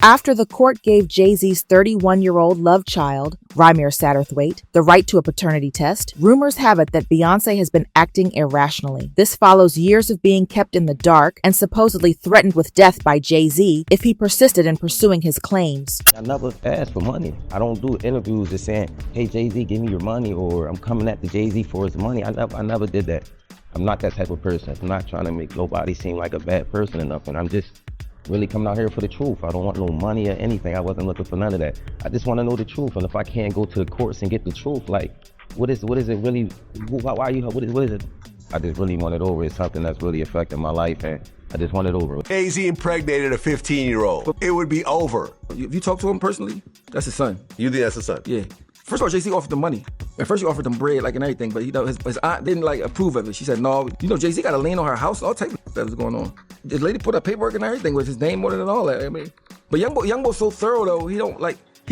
After the court gave Jay-Z's 31-year-old love child, Rymir Satterthwaite, the right to a paternity test, rumors have it that Beyoncé has been acting irrationally. This follows years of being kept in the dark and supposedly threatened with death by Jay-Z if he persisted in pursuing his claims. I never asked for money. I don't do interviews just saying, hey, Jay-Z, give me your money, or I'm coming at the Jay-Z for his money. I never did that. I'm not that type of person. I'm not trying to make nobody seem like a bad person or nothing. I'm just really coming out here for the truth. I don't want no money or anything. I wasn't looking for none of that. I just want to know the truth. And if I can't go to the courts and get the truth, like, what is it really? Why are you? What is it? I just really want it over. It's something that's really affecting my life, and I just want it over. Jay-Z impregnated a 15-year-old. It would be over. If you talk to him personally, that's his son. You think that's his son? Yeah. First of all, Jay-Z offered them money. At first, he offered them bread, like, and everything, but his aunt didn't, like, approve of it. She said, no, Jay-Z got a lien on her house, all type of that was going on. The lady put up paperwork and everything with his name on it and all that. I mean, but Youngboy's so thorough, though, he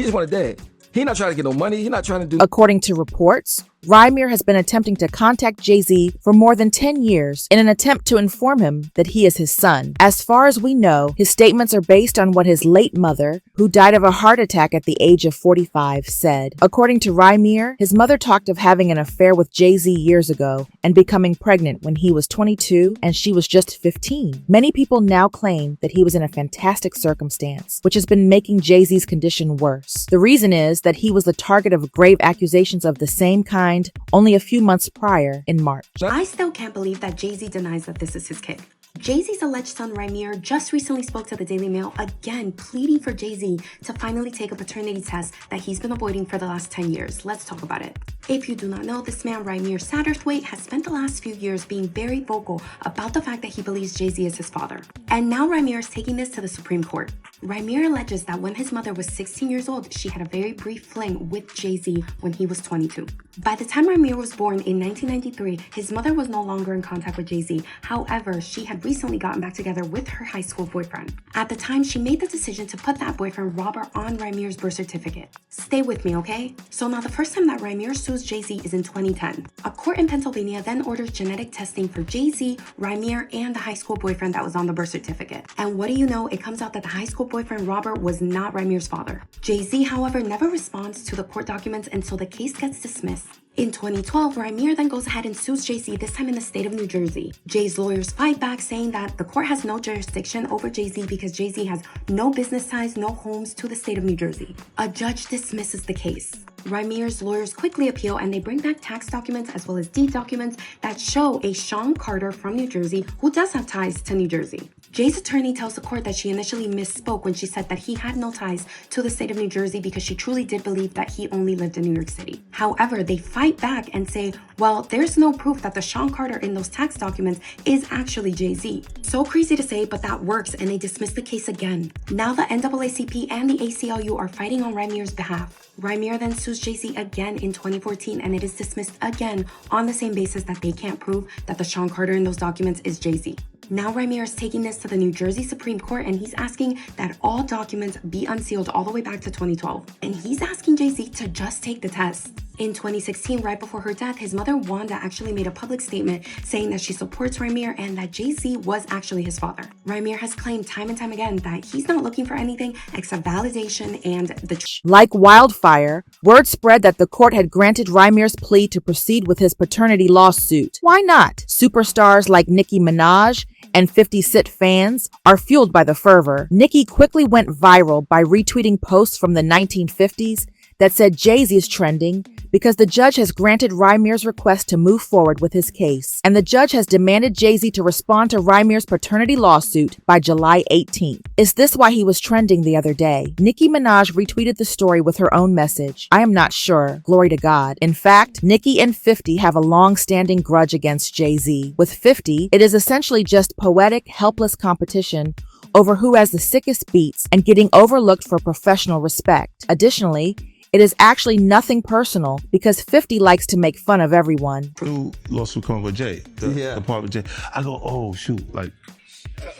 just wanted dad. He not trying to get no money. He not trying to do... According to reports, Rymir has been attempting to contact Jay-Z for more than 10 years in an attempt to inform him that he is his son. As far as we know, his statements are based on what his late mother, who died of a heart attack at the age of 45, said. According to Rymir, his mother talked of having an affair with Jay-Z years ago and becoming pregnant when he was 22 and she was just 15. Many people now claim that he was in a fantastic circumstance, which has been making Jay-Z's condition worse. The reason is that he was the target of grave accusations of the same kind only a few months prior in March. I still can't believe that Jay-Z denies that this is his kid. Jay-Z's alleged son Rymir just recently spoke to the Daily Mail again, pleading for Jay-Z to finally take a paternity test that he's been avoiding for the last 10 years. Let's talk about it. If you do not know, this man, Rymir Satterthwaite, has spent the last few years being very vocal about the fact that he believes Jay-Z is his father. And now Rymir is taking this to the Supreme Court. Rymir alleges that when his mother was 16 years old, she had a very brief fling with Jay-Z when he was 22. By the time Rymir was born in 1993, his mother was no longer in contact with Jay-Z. However, she had recently gotten back together with her high school boyfriend. At the time, she made the decision to put that boyfriend, Robert, on Rymir's birth certificate. Stay with me, okay? So now the first time that Rymir sues Jay-Z is in 2010. A court in Pennsylvania then orders genetic testing for Jay-Z, Rymir, and the high school boyfriend that was on the birth certificate. And what do you know? It comes out that the high school boyfriend, Robert, was not Rymir's father. Jay-Z, however, never responds to the court documents until the case gets dismissed. In 2012, Rymir then goes ahead and sues Jay-Z, this time in the state of New Jersey. Jay's lawyers fight back, saying that the court has no jurisdiction over Jay-Z because Jay-Z has no business ties, no homes to the state of New Jersey. A judge dismisses the case. Rymir's lawyers quickly appeal, and they bring back tax documents as well as deed documents that show a Sean Carter from New Jersey who does have ties to New Jersey. Jay's attorney tells the court that she initially misspoke when she said that he had no ties to the state of New Jersey because she truly did believe that he only lived in New York City. However, they fight back and say, well, there's no proof that the Sean Carter in those tax documents is actually Jay-Z. So crazy to say, but that works, and they dismiss the case again. Now the NAACP and the ACLU are fighting on Rymir's behalf. Rymir then sues Jay-Z again in 2014, and it is dismissed again on the same basis that they can't prove that the Sean Carter in those documents is Jay-Z. Now Rymir is taking this to the New Jersey Supreme Court, and he's asking that all documents be unsealed all the way back to 2012. And he's asking Jay-Z to just take the test. In 2016, right before her death, his mother Wanda actually made a public statement saying that she supports Rymir and that Jay-Z was actually his father. Rymir has claimed time and time again that he's not looking for anything except validation and the truth. Like wildfire, word spread that the court had granted Rymir's plea to proceed with his paternity lawsuit. Why not? Superstars like Nicki Minaj and 50 Cent fans are fueled by the fervor. Nicki quickly went viral by retweeting posts from the 1950s that said Jay-Z is trending because the judge has granted Rymir's request to move forward with his case, and the judge has demanded Jay-Z to respond to Rymir's paternity lawsuit by July 18th. Is this why he was trending the other day? Nicki Minaj retweeted the story with her own message. I am not sure. Glory to God. In fact, Nicki and 50 have a long-standing grudge against Jay-Z. With 50, it is essentially just poetic, helpless competition over who has the sickest beats and getting overlooked for professional respect. Additionally, it is actually nothing personal because 50 likes to make fun of everyone. New lawsuit coming with Jay, the part with Jay. I go, oh shoot, like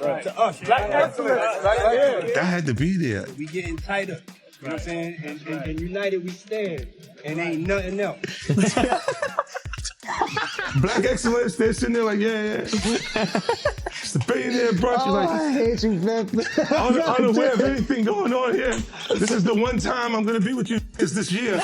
right. To us, black excellence, right here. That had to be there. We getting tighter, you know what I'm saying? And united we stand, and ain't nothing else. Black excellence, they're sitting there like, yeah. It's the billionaire brunch. You're like, I hate you, man. unaware of anything going on here. This is the one time I'm gonna be with you is this year.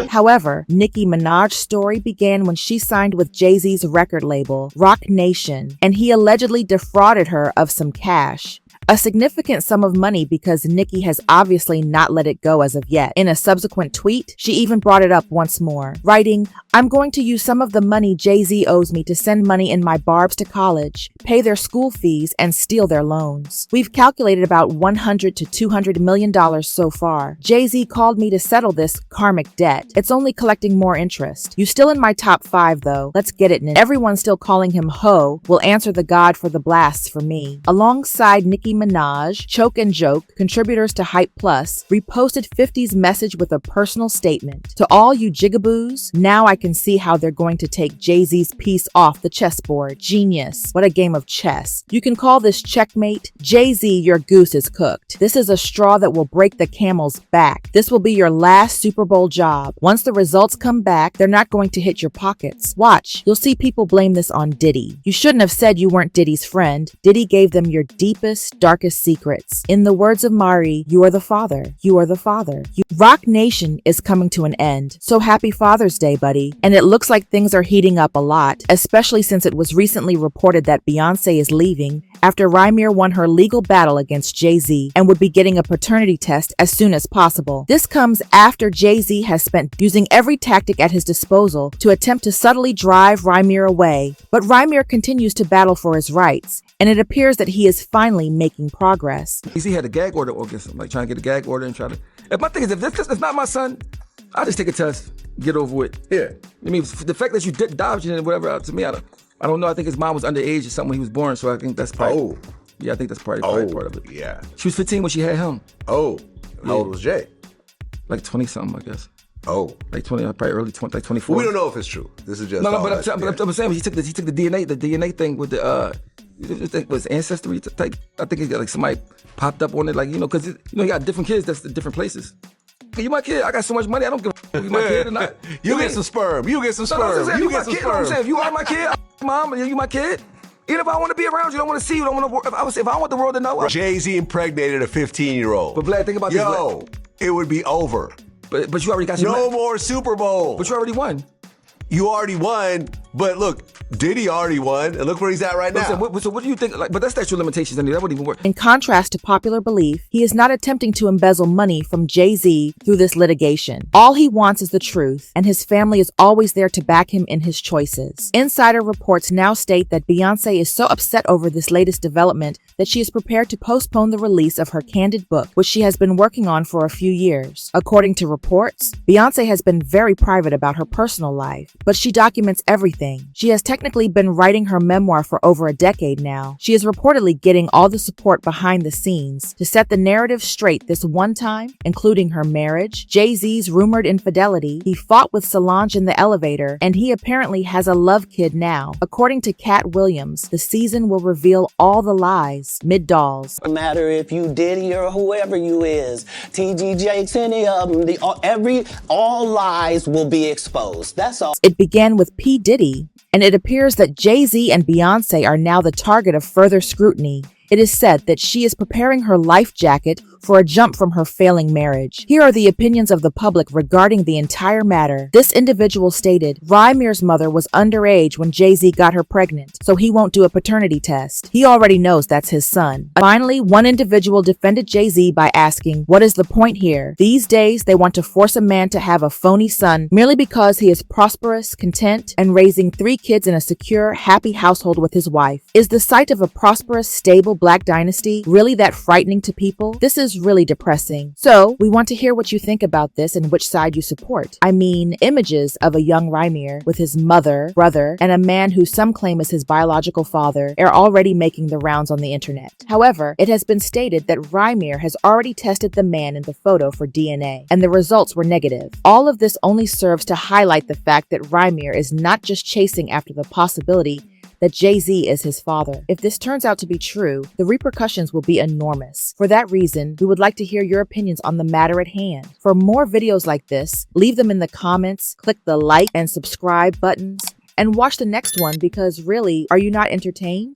However, Nicki Minaj's story began when she signed with Jay-Z's record label, Roc Nation, and he allegedly defrauded her of some cash. A significant sum of money because Nicki has obviously not let it go as of yet. In a subsequent tweet, she even brought it up once more, writing, "I'm going to use some of the money Jay-Z owes me to send money in my barbs to college, pay their school fees, and steal their loans. We've calculated about $100 to $200 million so far. Jay-Z called me to settle this karmic debt. It's only collecting more interest. You still in my top 5 though. Let's get it, and everyone still calling him Ho will answer the God for the blasts for me." Alongside Nicki Minaj, Choke and Joke, contributors to Hype Plus, reposted 50's message with a personal statement. "To all you jigaboos, now I can see how they're going to take Jay-Z's piece off the chessboard. Genius. What a game of chess. You can call this checkmate. Jay-Z, your goose is cooked. This is a straw that will break the camel's back. This will be your last Super Bowl job. Once the results come back, they're not going to hit your pockets. Watch. You'll see people blame this on Diddy. You shouldn't have said you weren't Diddy's friend. Diddy gave them your deepest, darkest secrets. In the words of Mari, you are the father. You are the father. Roc Nation is coming to an end. So happy Father's Day, buddy. And it looks like things are heating up a lot, especially since it was recently reported that Beyoncé is leaving after Rymir won her legal battle against Jay-Z and would be getting a paternity test as soon as possible. This comes after Jay-Z has spent using every tactic at his disposal to attempt to subtly drive Rymir away, but Rymir continues to battle for his rights, and it appears that he is finally making progress. He had a gag order against him, like trying to get a gag order and try to. If my thing is, if this is not my son, I'll just take a test, get over with. Yeah. I mean, the fact that you dodged it and whatever, to me, I don't know. I think his mom was underage or something when he was born, so I think that's probably. Oh. Yeah, I think that's probably part of it. Yeah. She was 15 when she had him. Oh. How old was Jay? Like 20 something, I guess. Oh. Like 20, probably early 20, like 24. We don't know if it's true. This is just No, but I'm saying he took the DNA thing with the it was ancestry type. I think it got like somebody popped up on it, like because you got different kids that's in different places. You my kid, I got so much money, I don't give a fuck if you my kid or not. You get some sperm. You get some sperm. You get some sperm. If you are my kid, mom, and you my kid. Even if I want to be around you, don't want to see you, don't want to. If I want the world to know. Jay-Z impregnated a 15-year-old. But Vlad, think about this. Yo, it would be over. But you already got no more Super Bowl. But you already won. You already won, but look, Diddy already won, and look where he's at right now. So what do you think? Like, but that's statute of limitations, and that wouldn't even work. In contrast to popular belief, he is not attempting to embezzle money from Jay-Z through this litigation. All he wants is the truth, and his family is always there to back him in his choices. Insider reports now state that Beyoncé is so upset over this latest development that she is prepared to postpone the release of her candid book, which she has been working on for a few years. According to reports, Beyoncé has been very private about her personal life, but she documents everything. She has technically been writing her memoir for over a decade now. She is reportedly getting all the support behind the scenes to set the narrative straight this one time, including her marriage, Jay-Z's rumored infidelity, he fought with Solange in the elevator, and he apparently has a love kid now. According to Cat Williams, the season will reveal all the lies. Mid-dolls. No matter if you Diddy or whoever you is, TG Jakes, any of them, all lies will be exposed. That's all. It began with P. Diddy, and it appears that Jay-Z and Beyoncé are now the target of further scrutiny. It is said that she is preparing her life jacket for a jump from her failing marriage. Here are the opinions of the public regarding the entire matter. This individual stated, Rymir's mother was underage when Jay-Z got her pregnant, so he won't do a paternity test. He already knows that's his son. Finally, one individual defended Jay-Z by asking, what is the point here? These days, they want to force a man to have a phony son merely because he is prosperous, content, and raising 3 kids in a secure, happy household with his wife. Is the sight of a prosperous, stable Black dynasty really that frightening to people? This is really depressing. So, we want to hear what you think about this and which side you support. I mean, images of a young Rymir with his mother, brother, and a man who some claim is his biological father are already making the rounds on the internet. However, it has been stated that Rymir has already tested the man in the photo for DNA, and the results were negative. All of this only serves to highlight the fact that Rymir is not just chasing after the possibility that Jay-Z is his father. If this turns out to be true, the repercussions will be enormous. For that reason, we would like to hear your opinions on the matter at hand. For more videos like this, leave them in the comments, click the like and subscribe buttons, and watch the next one because really, are you not entertained?